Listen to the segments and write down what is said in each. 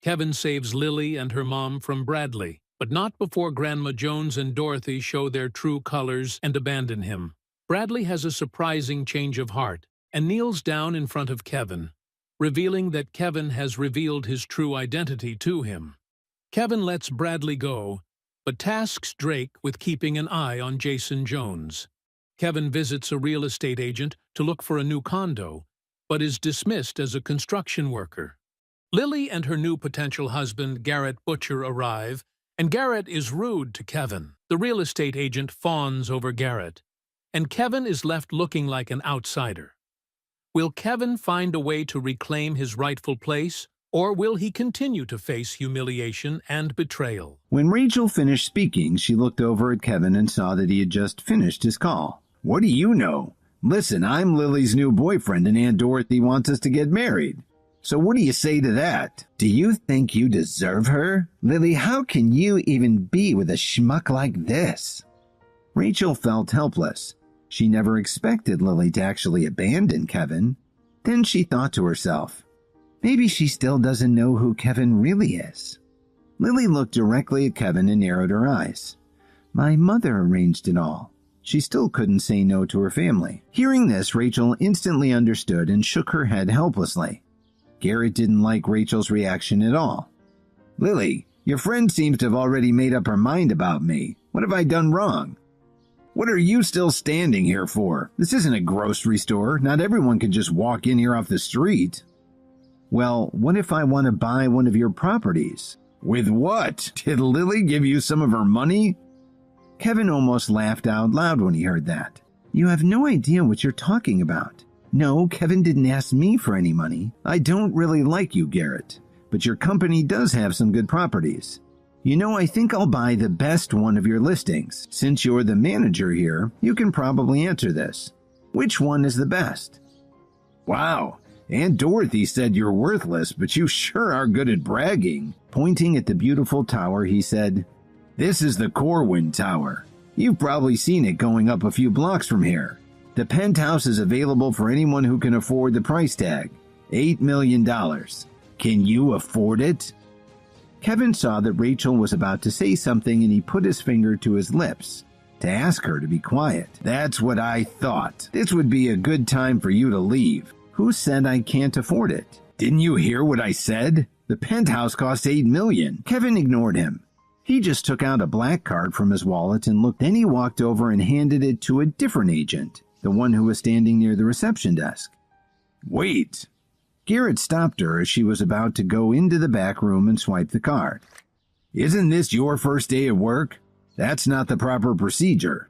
Kevin saves Lily and her mom from Bradley, but not before Grandma Jones and Dorothy show their true colors and abandon him. Bradley has a surprising change of heart and kneels down in front of Kevin, revealing that Kevin has revealed his true identity to him. Kevin lets Bradley go, but tasks Drake with keeping an eye on Jason Jones. Kevin visits a real estate agent to look for a new condo, but is dismissed as a construction worker. Lily and her new potential husband, Garrett Butcher, arrive, and Garrett is rude to Kevin. The real estate agent fawns over Garrett, and Kevin is left looking like an outsider. Will Kevin find a way to reclaim his rightful place, or will he continue to face humiliation and betrayal? When Rachel finished speaking, she looked over at Kevin and saw that he had just finished his call. "What do you know? Listen, I'm Lily's new boyfriend, and Aunt Dorothy wants us to get married. So what do you say to that? Do you think you deserve her? Lily, how can you even be with a schmuck like this?" Rachel felt helpless. She never expected Lily to actually abandon Kevin. Then she thought to herself, maybe she still doesn't know who Kevin really is. Lily looked directly at Kevin and narrowed her eyes. "My mother arranged it all." She still couldn't say no to her family. Hearing this, Rachel instantly understood and shook her head helplessly. Garrett didn't like Rachel's reaction at all. "Lily, your friend seems to have already made up her mind about me. What have I done wrong? What are you still standing here for? This isn't a grocery store. Not everyone can just walk in here off the street." "Well, what if I want to buy one of your properties?" "With what? Did Lily give you some of her money?" Kevin almost laughed out loud when he heard that. "You have no idea what you're talking about. No, Kevin didn't ask me for any money. I don't really like you, Garrett, but your company does have some good properties. You know, I think I'll buy the best one of your listings. Since you're the manager here, you can probably answer this. Which one is the best?" "Wow, Aunt Dorothy said you're worthless, but you sure are good at bragging." Pointing at the beautiful tower, he said, "This is the Corwin Tower. You've probably seen it going up a few blocks from here. The penthouse is available for anyone who can afford the price tag, $8 million. Can you afford it?" Kevin saw that Rachel was about to say something and he put his finger to his lips to ask her to be quiet. "That's what I thought. This would be a good time for you to leave." "Who said I can't afford it?" "Didn't you hear what I said? The penthouse costs $8 million. Kevin ignored him. He just took out a black card from his wallet and looked. Then he walked over and handed it to a different agent, the one who was standing near the reception desk. "Wait." Garrett stopped her as she was about to go into the back room and swipe the card. "Isn't this your first day at work? That's not the proper procedure."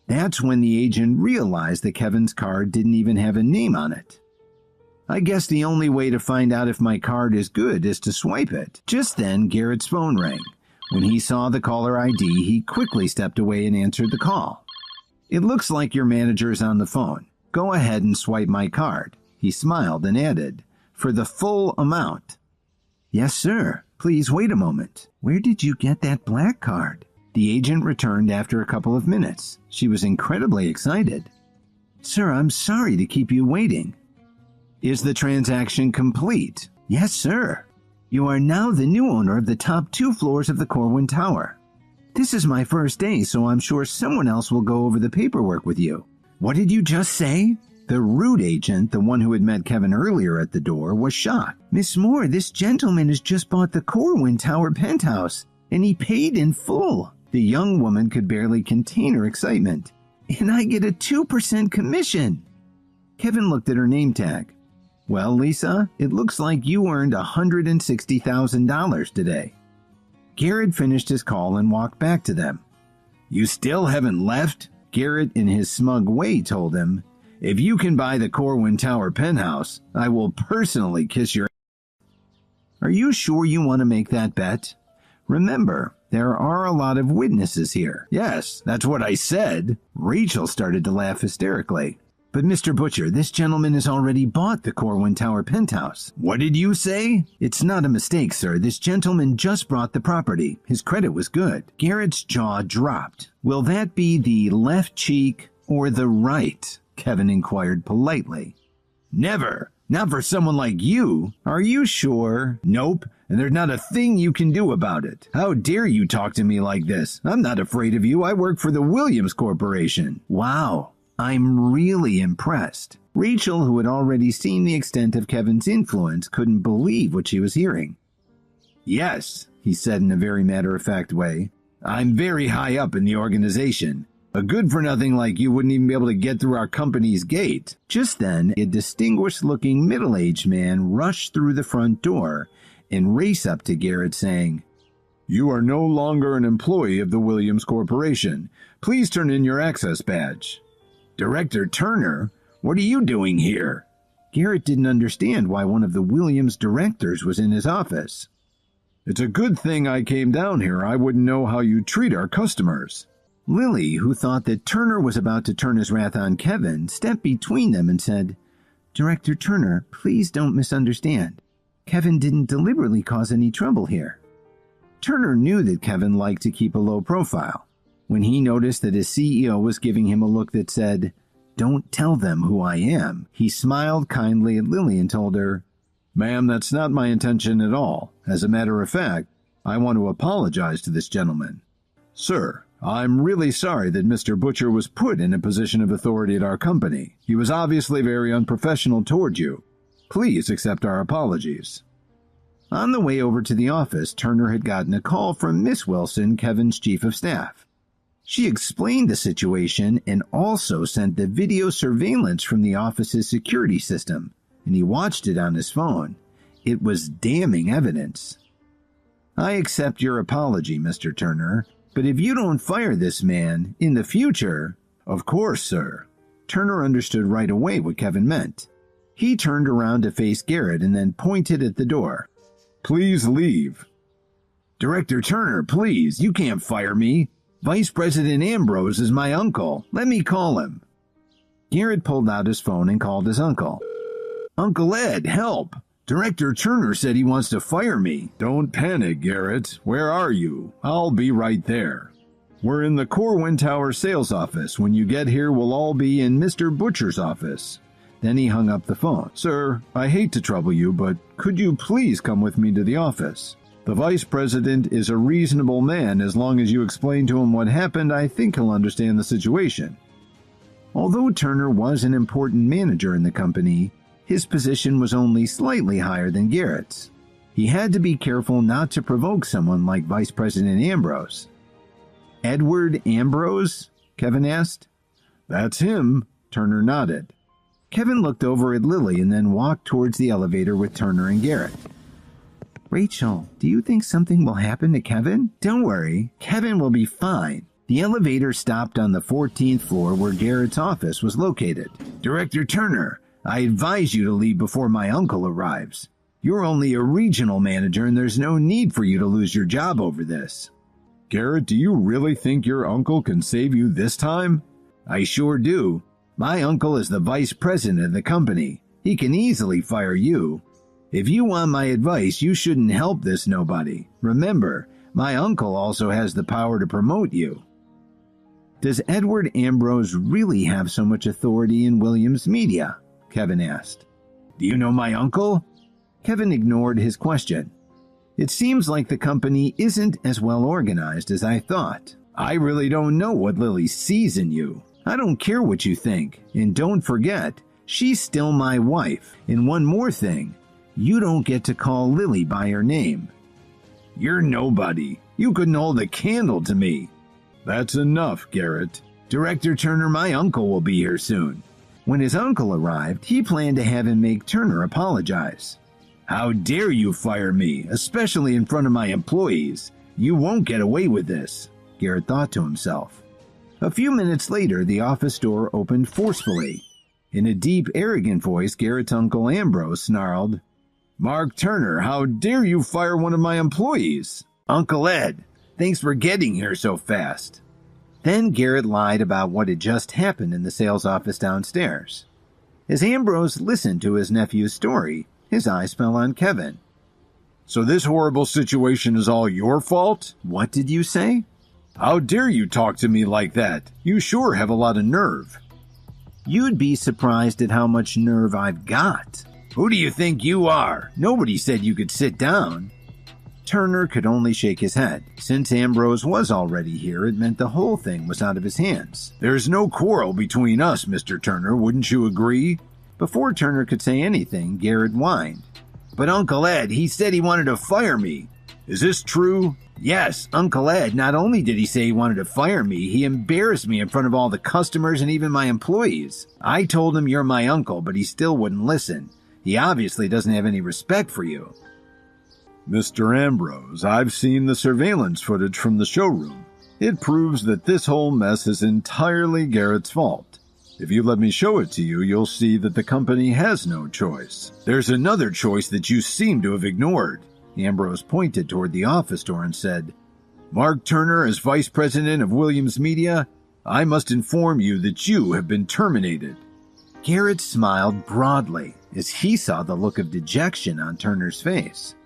That's when the agent realized that Kevin's card didn't even have a name on it. "I guess the only way to find out if my card is good is to swipe it." Just then, Garrett's phone rang. When he saw the caller ID, he quickly stepped away and answered the call. "It looks like your manager is on the phone. Go ahead and swipe my card." He smiled and added, "For the full amount." "Yes, sir. Please wait a moment. Where did you get that black card?" The agent returned after a couple of minutes. She was incredibly excited. "Sir, I'm sorry to keep you waiting." "Is the transaction complete?" "Yes, sir. You are now the new owner of the top 2 floors of the Corwin Tower. This is my first day, so I'm sure someone else will go over the paperwork with you." "What did you just say?" The rude agent, the one who had met Kevin earlier at the door, was shocked. "Miss Moore, this gentleman has just bought the Corwin Tower penthouse, and he paid in full." The young woman could barely contain her excitement. "And I get a 2% commission." Kevin looked at her name tag. "Well, Lisa, it looks like you earned $160,000 today." Garrett finished his call and walked back to them. "You still haven't left?" Garrett, in his smug way, told him. "If you can buy the Corwin Tower penthouse, I will personally kiss your..." "Are you sure you want to make that bet? Remember, there are a lot of witnesses here." "Yes, that's what I said." Rachel started to laugh hysterically. "But Mr. Butcher, this gentleman has already bought the Corwin Tower penthouse." "What did you say?" "It's not a mistake, sir. This gentleman just bought the property. His credit was good." Garrett's jaw dropped. "Will that be the left cheek or the right?" Kevin inquired politely. "Never. Not for someone like you." "Are you sure?" "Nope. and there's not a thing you can do about it. How dare you talk to me like this? I'm not afraid of you. I work for the Williams Corporation." "Wow, I'm really impressed." Rachel, who had already seen the extent of Kevin's influence, couldn't believe what she was hearing. "Yes," he said in a very matter-of-fact way. "I'm very high up in the organization. A good-for-nothing like you wouldn't even be able to get through our company's gate." Just then, a distinguished-looking middle-aged man rushed through the front door and raced up to Garrett saying, "You are no longer an employee of the Williams Corporation. Please turn in your access badge." "Director Turner, what are you doing here?" Garrett didn't understand why one of the Williams directors was in his office. "It's a good thing I came down here. I wouldn't know how you treat our customers." Lily, who thought that Turner was about to turn his wrath on Kevin, stepped between them and said, "Director Turner, please don't misunderstand. Kevin didn't deliberately cause any trouble here." Turner knew that Kevin liked to keep a low profile. When he noticed that his CEO was giving him a look that said, "Don't tell them who I am," he smiled kindly at Lily and told her, "Ma'am, that's not my intention at all. As a matter of fact, I want to apologize to this gentleman. Sir, I'm really sorry that Mr. Butcher was put in a position of authority at our company. He was obviously very unprofessional toward you. Please accept our apologies." On the way over to the office, Turner had gotten a call from Miss Wilson, Kevin's chief of staff. She explained the situation and also sent the video surveillance from the office's security system, and he watched it on his phone. It was damning evidence. "I accept your apology, Mr. Turner, but if you don't fire this man in the future—" "Of course, sir." Turner understood right away what Kevin meant. He turned around to face Garrett and then pointed at the door. "Please leave." "Director Turner, please, you can't fire me. Vice President Ambrose is my uncle. Let me call him." Garrett pulled out his phone and called his uncle. "Uncle Ed, help! Director Turner said he wants to fire me." "Don't panic, Garrett. Where are you? I'll be right there. We're in the Corwin Tower sales office. When you get here, we'll all be in Mr. Butcher's office." Then he hung up the phone. "Sir, I hate to trouble you, but could you please come with me to the office? The vice president is a reasonable man. As long as you explain to him what happened, I think he'll understand the situation." Although Turner was an important manager in the company, his position was only slightly higher than Garrett's. He had to be careful not to provoke someone like Vice President Ambrose. "Edward Ambrose?" Kevin asked. "That's him," Turner nodded. Kevin looked over at Lily and then walked towards the elevator with Turner and Garrett. "Rachel, do you think something will happen to Kevin?" "Don't worry, Kevin will be fine." The elevator stopped on the 14th floor where Garrett's office was located. "Director Turner, I advise you to leave before my uncle arrives. You're only a regional manager and there's no need for you to lose your job over this." "Garrett, do you really think your uncle can save you this time?" "I sure do. My uncle is the vice president of the company. He can easily fire you. If you want my advice, you shouldn't help this nobody. Remember, my uncle also has the power to promote you." "Does Edward Ambrose really have so much authority in Williams Media?" Kevin asked. "Do you know my uncle?" Kevin ignored his question. "It seems like the company isn't as well organized as I thought. I really don't know what Lily sees in you. I don't care what you think. And don't forget, she's still my wife. And one more thing, you don't get to call Lily by her name." "You're nobody. You couldn't hold a candle to me." "That's enough, Garrett." "Director Turner, my uncle will be here soon." When his uncle arrived, he planned to have him make Turner apologize. "How dare you fire me, especially in front of my employees? You won't get away with this," Garrett thought to himself. A few minutes later, the office door opened forcefully. In a deep, arrogant voice, Garrett's uncle Ambrose snarled, "Mark Turner, how dare you fire one of my employees?" "Uncle Ed, thanks for getting here so fast." Then Garrett lied about what had just happened in the sales office downstairs. As Ambrose listened to his nephew's story, his eyes fell on Kevin. "So this horrible situation is all your fault?" "What did you say?" "How dare you talk to me like that? You sure have a lot of nerve." "You'd be surprised at how much nerve I've got." "Who do you think you are? Nobody said you could sit down." Turner could only shake his head. Since Ambrose was already here, it meant the whole thing was out of his hands. "There's no quarrel between us, Mr. Turner, wouldn't you agree?" Before Turner could say anything, Garrett whined. "But Uncle Ed, he said he wanted to fire me." "Is this true?" "Yes, Uncle Ed, not only did he say he wanted to fire me, he embarrassed me in front of all the customers and even my employees. I told him you're my uncle, but he still wouldn't listen. He obviously doesn't have any respect for you." "Mr. Ambrose, I've seen the surveillance footage from the showroom. It proves that this whole mess is entirely Garrett's fault. If you let me show it to you, you'll see that the company has no choice. There's another choice that you seem to have ignored." Ambrose pointed toward the office door and said, "Mark Turner, as vice president of Williams Media, I must inform you that you have been terminated." Garrett smiled broadly as he saw the look of dejection on Turner's face.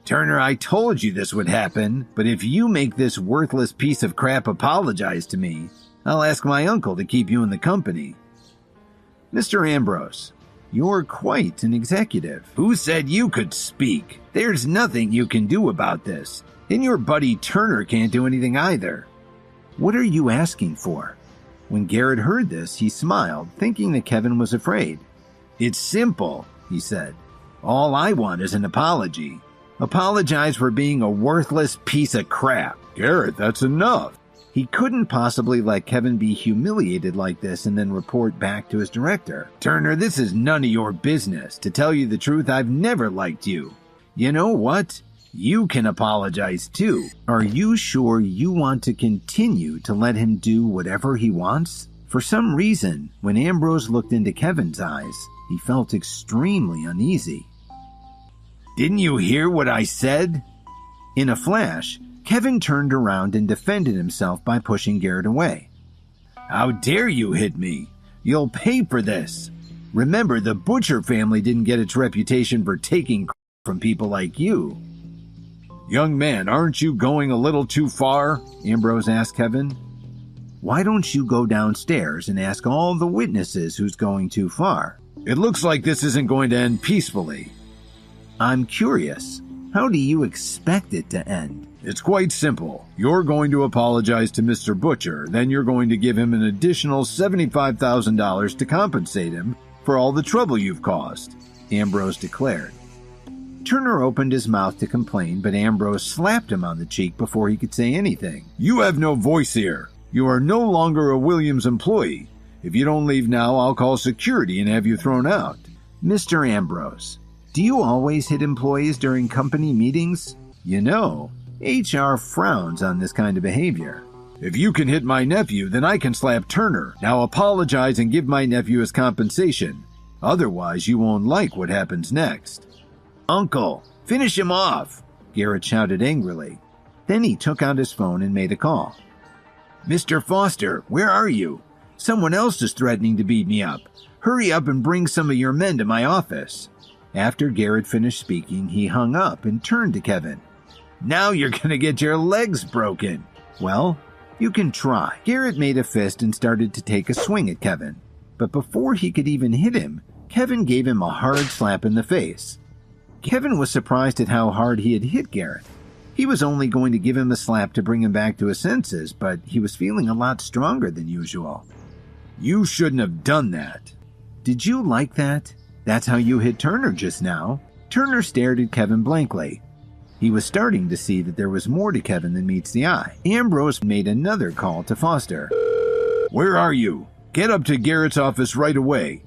"Turner, I told you this would happen, but if you make this worthless piece of crap apologize to me, I'll ask my uncle to keep you in the company." "Mr. Ambrose, you're quite an executive." "Who said you could speak? There's nothing you can do about this, and your buddy Turner can't do anything either." "What are you asking for?" When Garrett heard this, he smiled, thinking that Kevin was afraid. "It's simple," he said. "All I want is an apology. Apologize for being a worthless piece of crap." "Garrett, that's enough." He couldn't possibly let Kevin be humiliated like this and then report back to his director. "Turner, this is none of your business. To tell you the truth, I've never liked you. You know what? You can apologize too." "Are you sure you want to continue to let him do whatever he wants?" For some reason, when Ambrose looked into Kevin's eyes, he felt extremely uneasy. "Didn't you hear what I said?" In a flash, Kevin turned around and defended himself by pushing Garrett away. "How dare you hit me? You'll pay for this. Remember, the Butcher family didn't get its reputation for taking from people like you." "Young man, aren't you going a little too far?" Ambrose asked Kevin. "Why don't you go downstairs and ask all the witnesses who's going too far?" "It looks like this isn't going to end peacefully." "I'm curious. How do you expect it to end?" "It's quite simple. You're going to apologize to Mr. Butcher, then you're going to give him an additional $75,000 to compensate him for all the trouble you've caused," Ambrose declared. Turner opened his mouth to complain, but Ambrose slapped him on the cheek before he could say anything. "You have no voice here. You are no longer a Williams employee. If you don't leave now, I'll call security and have you thrown out." "Mr. Ambrose, do you always hit employees during company meetings? You know, HR frowns on this kind of behavior." "If you can hit my nephew, then I can slap Turner. Now apologize and give my nephew his compensation. Otherwise, you won't like what happens next." "Uncle, finish him off!" Garrett shouted angrily. Then he took out his phone and made a call. "Mr. Foster, where are you? Someone else is threatening to beat me up. Hurry up and bring some of your men to my office." After Garrett finished speaking, he hung up and turned to Kevin. "Now you're gonna get your legs broken." "Well, you can try." Garrett made a fist and started to take a swing at Kevin. But before he could even hit him, Kevin gave him a hard slap in the face. Kevin was surprised at how hard he had hit Garrett. He was only going to give him a slap to bring him back to his senses, but he was feeling a lot stronger than usual. "You shouldn't have done that." "Did you like that? That's how you hit Turner just now." Turner stared at Kevin blankly. He was starting to see that there was more to Kevin than meets the eye. Ambrose made another call to Foster. "Where are you? Get up to Garrett's office right away."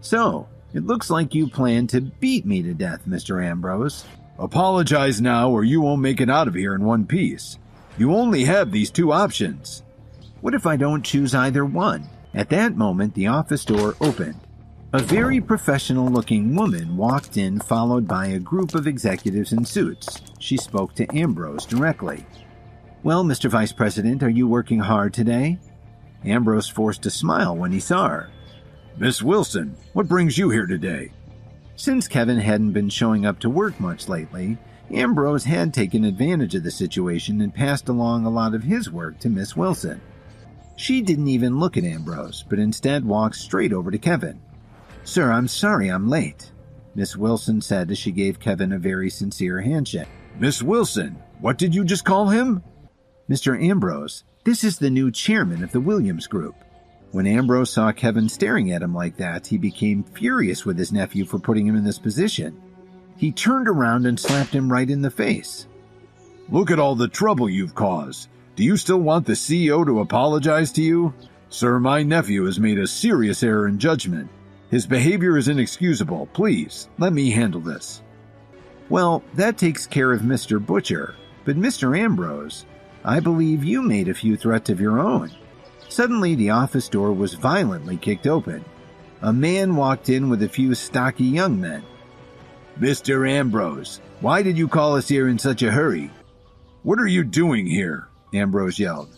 "So, it looks like you plan to beat me to death, Mr. Ambrose." "Apologize now or you won't make it out of here in one piece. You only have these two options." "What if I don't choose either one?" At that moment, the office door opened. A very professional-looking woman walked in, followed by a group of executives in suits. She spoke to Ambrose directly. "Well, Mr. Vice President, are you working hard today?" Ambrose forced a smile when he saw her. "Miss Wilson, what brings you here today?" Since Kevin hadn't been showing up to work much lately, Ambrose had taken advantage of the situation and passed along a lot of his work to Miss Wilson. She didn't even look at Ambrose, but instead walked straight over to Kevin. "Sir, I'm sorry I'm late," Miss Wilson said as she gave Kevin a very sincere handshake. Miss Wilson, what did you just call him? Mr. Ambrose, this is the new chairman of the Williams Group. When Ambrose saw Kevin staring at him like that, he became furious with his nephew for putting him in this position. He turned around and slapped him right in the face. Look at all the trouble you've caused. Do you still want the CEO to apologize to you? Sir, my nephew has made a serious error in judgment. His behavior is inexcusable. Please, let me handle this. Well, that takes care of Mr. Butcher. But Mr. Ambrose, I believe you made a few threats of your own. Suddenly, the office door was violently kicked open. A man walked in with a few stocky young men. Mr. Ambrose, why did you call us here in such a hurry? What are you doing here? Ambrose yelled.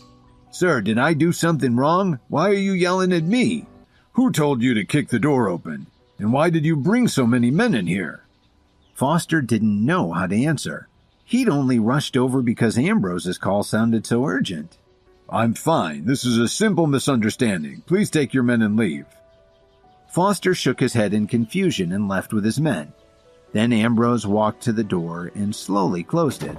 Sir, did I do something wrong? Why are you yelling at me? Who told you to kick the door open? And why did you bring so many men in here? Foster didn't know how to answer. He'd only rushed over because Ambrose's call sounded so urgent. I'm fine. This is a simple misunderstanding. Please take your men and leave. Foster shook his head in confusion and left with his men. Then Ambrose walked to the door and slowly closed it.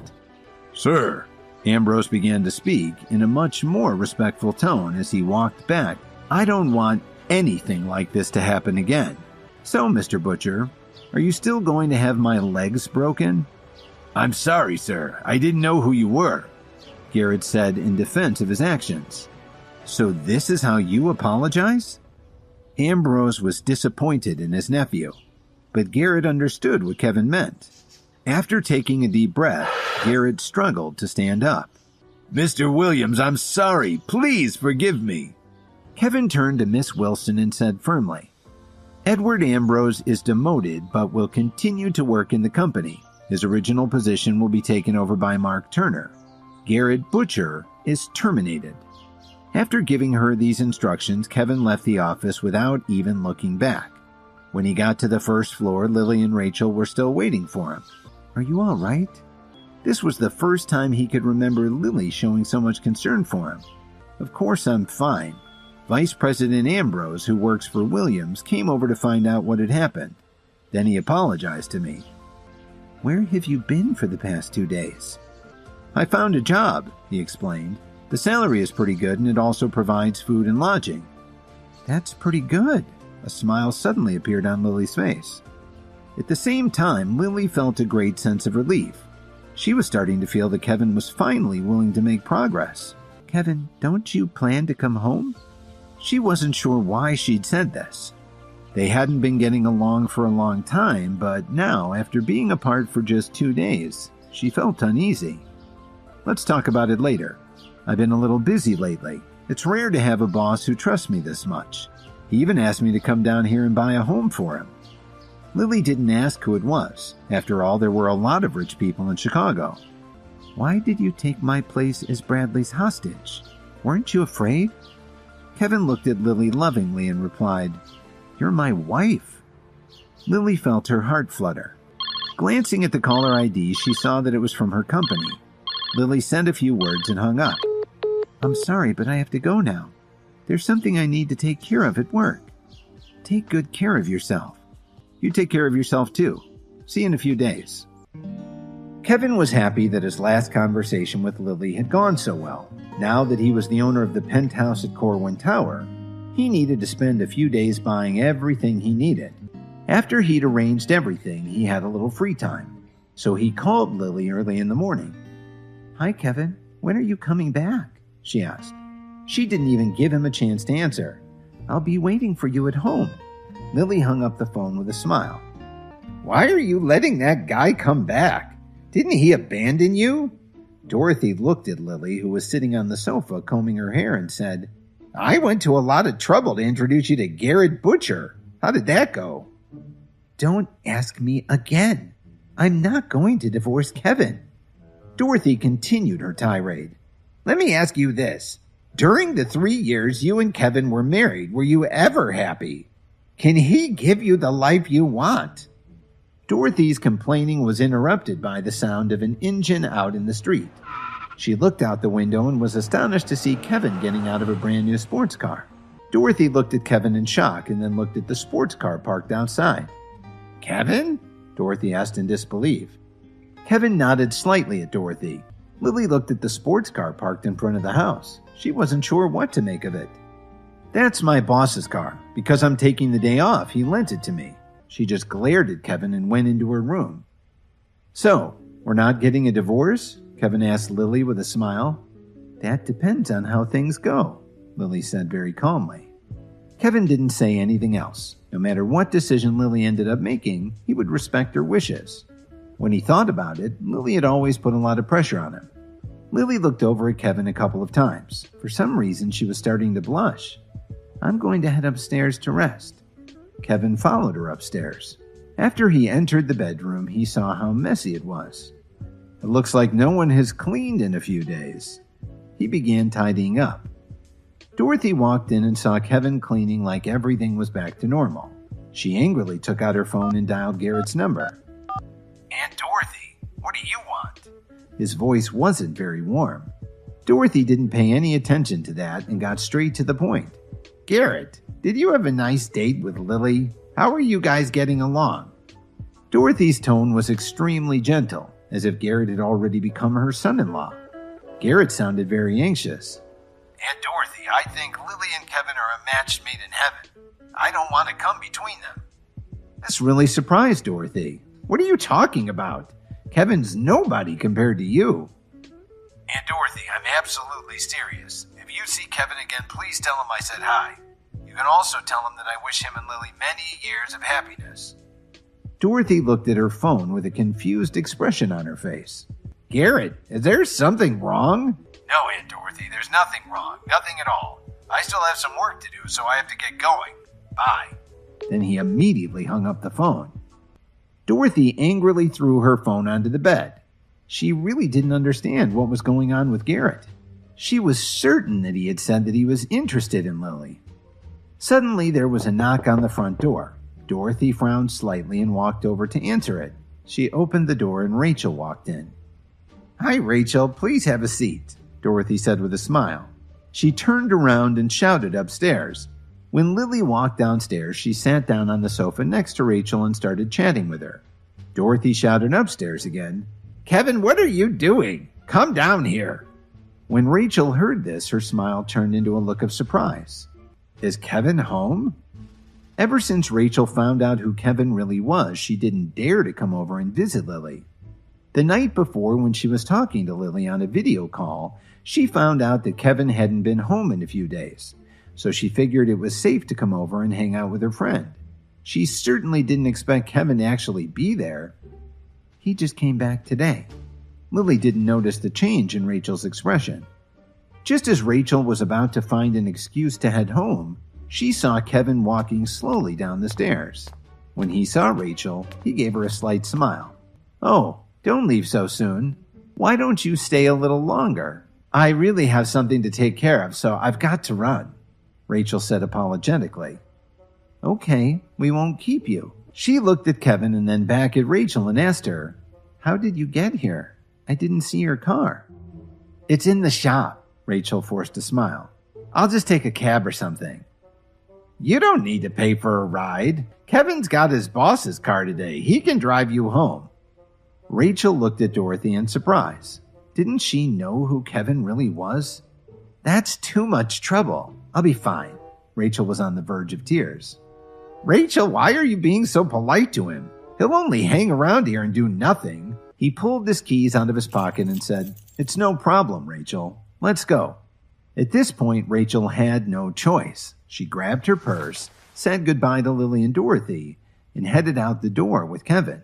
Sir, Ambrose began to speak in a much more respectful tone as he walked back. I don't want anything like this to happen again. So, Mr. Butcher, are you still going to have my legs broken? I'm sorry, sir. I didn't know who you were, Garrett said in defense of his actions. So this is how you apologize? Ambrose was disappointed in his nephew, but Garrett understood what Kevin meant. After taking a deep breath, Garrett struggled to stand up. Mr. Williams, I'm sorry. Please forgive me. Kevin turned to Miss Wilson and said firmly, Edward Ambrose is demoted but will continue to work in the company. His original position will be taken over by Mark Turner. Garrett Butcher is terminated. After giving her these instructions, Kevin left the office without even looking back. When he got to the first floor, Lily and Rachel were still waiting for him. Are you all right? This was the first time he could remember Lily showing so much concern for him. Of course I'm fine. Vice President Ambrose, who works for Williams, came over to find out what had happened. Then he apologized to me. Where have you been for the past 2 days? I found a job, he explained. The salary is pretty good and it also provides food and lodging. That's pretty good. A smile suddenly appeared on Lily's face. At the same time, Lily felt a great sense of relief. She was starting to feel that Kevin was finally willing to make progress. Kevin, don't you plan to come home? She wasn't sure why she'd said this. They hadn't been getting along for a long time, but now, after being apart for just 2 days, she felt uneasy. Let's talk about it later. I've been a little busy lately. It's rare to have a boss who trusts me this much. He even asked me to come down here and buy a home for him. Lily didn't ask who it was. After all, there were a lot of rich people in Chicago. Why did you take my place as Bradley's hostage? Weren't you afraid? Kevin looked at Lily lovingly and replied, You're my wife. Lily felt her heart flutter. Glancing at the caller ID, she saw that it was from her company. Lily said a few words and hung up. I'm sorry, but I have to go now. There's something I need to take care of at work. Take good care of yourself. You take care of yourself too. See you in a few days. Kevin was happy that his last conversation with Lily had gone so well. Now that he was the owner of the penthouse at Corwin Tower, he needed to spend a few days buying everything he needed. After he'd arranged everything, he had a little free time. So he called Lily early in the morning. Hi, Kevin. When are you coming back? She asked. She didn't even give him a chance to answer. I'll be waiting for you at home. Lily hung up the phone with a smile. Why are you letting that guy come back? Didn't he abandon you? Dorothy looked at Lily, who was sitting on the sofa combing her hair, and said, I went to a lot of trouble to introduce you to Garrett Butcher. How did that go? Don't ask me again. I'm not going to divorce Kevin. Dorothy continued her tirade. Let me ask you this. During the 3 years you and Kevin were married, were you ever happy? Can he give you the life you want? Dorothy's complaining was interrupted by the sound of an engine out in the street. She looked out the window and was astonished to see Kevin getting out of a brand new sports car. Dorothy looked at Kevin in shock and then looked at the sports car parked outside. Kevin? Dorothy asked in disbelief. Kevin nodded slightly at Dorothy. Lily looked at the sports car parked in front of the house. She wasn't sure what to make of it. That's my boss's car. Because I'm taking the day off, he lent it to me. She just glared at Kevin and went into her room. So, we're not getting a divorce? Kevin asked Lily with a smile. That depends on how things go, Lily said very calmly. Kevin didn't say anything else. No matter what decision Lily ended up making, he would respect her wishes. When he thought about it, Lily had always put a lot of pressure on him. Lily looked over at Kevin a couple of times. For some reason, she was starting to blush. I'm going to head upstairs to rest. Kevin followed her upstairs. After he entered the bedroom, he saw how messy it was. It looks like no one has cleaned in a few days. He began tidying up. Dorothy walked in and saw Kevin cleaning like everything was back to normal. She angrily took out her phone and dialed Garrett's number. Aunt Dorothy, what do you want? His voice wasn't very warm. Dorothy didn't pay any attention to that and got straight to the point. Garrett, did you have a nice date with Lily? How are you guys getting along? Dorothy's tone was extremely gentle, as if Garrett had already become her son-in-law. Garrett sounded very anxious. Aunt Dorothy, I think Lily and Kevin are a match made in heaven. I don't want to come between them. This really surprised Dorothy. What are you talking about? Kevin's nobody compared to you. Aunt Dorothy, I'm absolutely serious. If you see Kevin again, please tell him I said hi. You can also tell him that I wish him and Lily many years of happiness. Dorothy looked at her phone with a confused expression on her face. Garrett, is there something wrong? No, Aunt Dorothy, there's nothing wrong. Nothing at all. I still have some work to do, so I have to get going. Bye. Then he immediately hung up the phone. Dorothy angrily threw her phone onto the bed. She really didn't understand what was going on with Garrett. She was certain that he had said that he was interested in Lily. Suddenly, there was a knock on the front door. Dorothy frowned slightly and walked over to answer it. She opened the door and Rachel walked in. Hi, Rachel. Please have a seat, Dorothy said with a smile. She turned around and shouted upstairs. When Lily walked downstairs, she sat down on the sofa next to Rachel and started chatting with her. Dorothy shouted upstairs again, Kevin, what are you doing? Come down here. When Rachel heard this, her smile turned into a look of surprise. Is Kevin home? Ever since Rachel found out who Kevin really was, she didn't dare to come over and visit Lily. The night before, when she was talking to Lily on a video call, she found out that Kevin hadn't been home in a few days, so she figured it was safe to come over and hang out with her friend. She certainly didn't expect Kevin to actually be there. He just came back today. Lily didn't notice the change in Rachel's expression. Just as Rachel was about to find an excuse to head home, she saw Kevin walking slowly down the stairs. When he saw Rachel, he gave her a slight smile. Oh, don't leave so soon. Why don't you stay a little longer? I really have something to take care of, so I've got to run, Rachel said apologetically. Okay, we won't keep you. She looked at Kevin and then back at Rachel and asked her, How did you get here? I didn't see your car. It's in the shop, Rachel forced a smile. I'll just take a cab or something. You don't need to pay for a ride. Kevin's got his boss's car today. He can drive you home. Rachel looked at Dorothy in surprise. Didn't she know who Kevin really was? That's too much trouble. I'll be fine. Rachel was on the verge of tears. Rachel, why are you being so polite to him? He'll only hang around here and do nothing. He pulled his keys out of his pocket and said, It's no problem, Rachel. Let's go. At this point, Rachel had no choice. She grabbed her purse, said goodbye to Lily and Dorothy, and headed out the door with Kevin.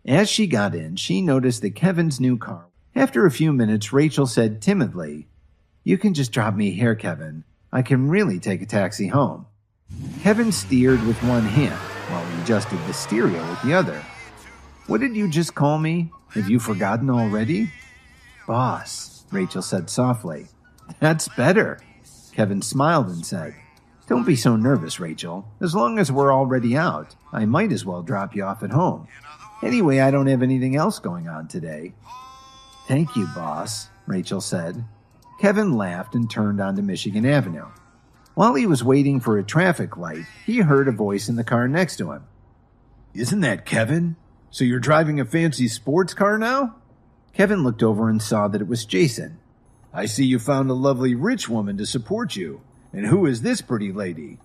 As she got in, she noticed that Kevin's new car. After a few minutes, Rachel said timidly, You can just drop me here, Kevin. I can really take a taxi home. Kevin steered with one hand while he adjusted the stereo with the other. What did you just call me? Have you forgotten already? Boss, Rachel said softly. That's better. Kevin smiled and said, Don't be so nervous, Rachel. As long as we're already out, I might as well drop you off at home. Anyway, I don't have anything else going on today. Thank you, boss, Rachel said. Kevin laughed and turned onto Michigan Avenue. While he was waiting for a traffic light, he heard a voice in the car next to him. Isn't that Kevin? So you're driving a fancy sports car now? Kevin looked over and saw that it was Jason. I see you found a lovely rich woman to support you. And who is this pretty lady?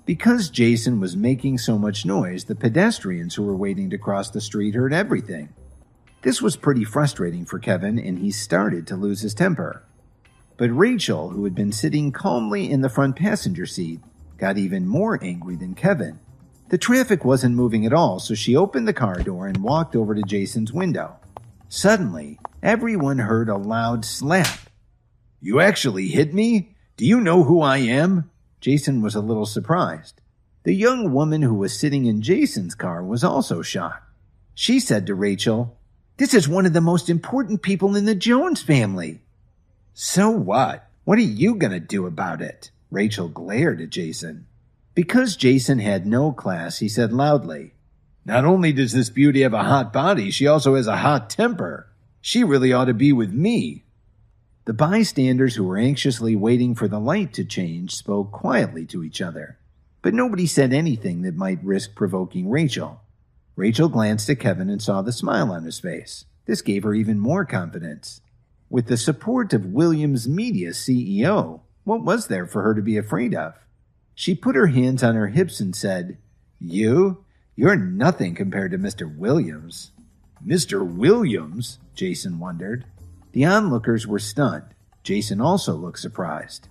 Because Jason was making so much noise, the pedestrians who were waiting to cross the street heard everything. This was pretty frustrating for Kevin, and he started to lose his temper. But Rachel, who had been sitting calmly in the front passenger seat, got even more angry than Kevin. The traffic wasn't moving at all, so she opened the car door and walked over to Jason's window. Suddenly, everyone heard a loud slap. You actually hit me? Do you know who I am? Jason was a little surprised. The young woman who was sitting in Jason's car was also shocked. She said to Rachel, This is one of the most important people in the Jones family. So what? What are you going to do about it? Rachel glared at Jason. Because Jason had no class, he said loudly, Not only does this beauty have a hot body, she also has a hot temper. She really ought to be with me. The bystanders who were anxiously waiting for the light to change spoke quietly to each other, but nobody said anything that might risk provoking Rachel. Rachel glanced at Kevin and saw the smile on his face. This gave her even more confidence. With the support of Williams Media's CEO, what was there for her to be afraid of? She put her hands on her hips and said, You're nothing compared to Mr. Williams. Mr. Williams? Jason wondered. The onlookers were stunned. Jason also looked surprised.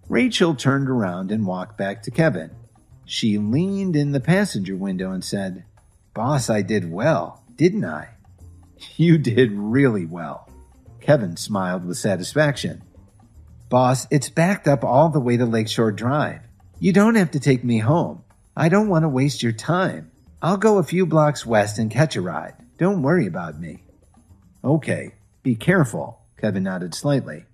Rachel turned around and walked back to Kevin. She leaned in the passenger window and said, Boss, I did well, didn't I? You did really well. Kevin smiled with satisfaction. Boss, it's backed up all the way to Lakeshore Drive. You don't have to take me home. I don't want to waste your time. I'll go a few blocks west and catch a ride. Don't worry about me. Okay. Be careful, Kevin nodded slightly.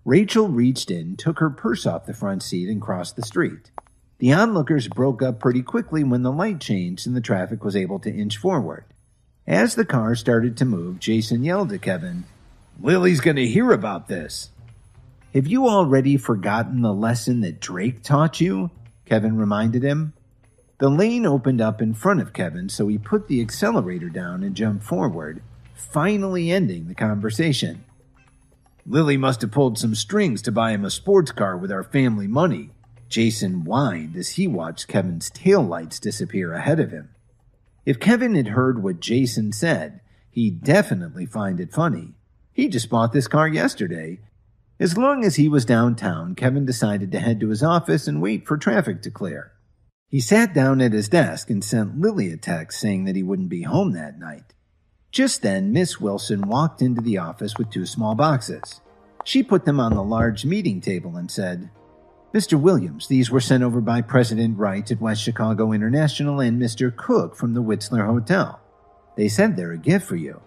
Rachel reached in, took her purse off the front seat, and crossed the street. The onlookers broke up pretty quickly when the light changed and the traffic was able to inch forward. As the car started to move, Jason yelled at Kevin, Lily's going to hear about this. Have you already forgotten the lesson that Drake taught you? Kevin reminded him. The lane opened up in front of Kevin, so he put the accelerator down and jumped forward, finally ending the conversation. Lily must have pulled some strings to buy him a sports car with our family money. Jason whined as he watched Kevin's taillights disappear ahead of him. If Kevin had heard what Jason said, he'd definitely find it funny. He just bought this car yesterday. As long as he was downtown, Kevin decided to head to his office and wait for traffic to clear. He sat down at his desk and sent Lily a text saying that he wouldn't be home that night. Just then, Miss Wilson walked into the office with 2 small boxes. She put them on the large meeting table and said, Mr. Williams, these were sent over by President Wright at West Chicago International and Mr. Cook from the Whistler Hotel. They said they're a gift for you.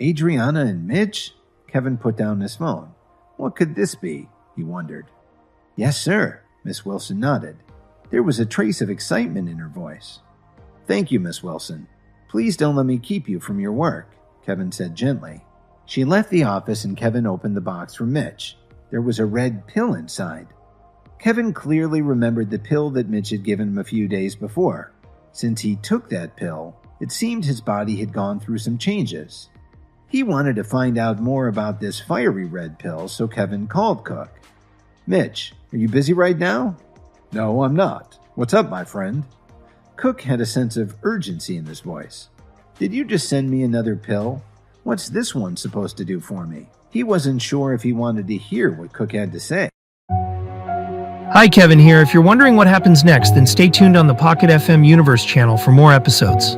Adriana and Mitch? Kevin put down his phone. What could this be? He wondered. Yes, sir, Miss Wilson nodded. There was a trace of excitement in her voice. Thank you, Miss Wilson. Please don't let me keep you from your work, Kevin said gently. She left the office and Kevin opened the box for Mitch. There was a red pill inside. Kevin clearly remembered the pill that Mitch had given him a few days before. Since he took that pill, it seemed his body had gone through some changes. He wanted to find out more about this fiery red pill, so Kevin called Cook. Mitch, are you busy right now? No, I'm not. What's up, my friend? Cook had a sense of urgency in his voice. Did you just send me another pill? What's this one supposed to do for me? He wasn't sure if he wanted to hear what Cook had to say. Hi, Kevin here. If you're wondering what happens next, then stay tuned on the Pocket FM Universe channel for more episodes.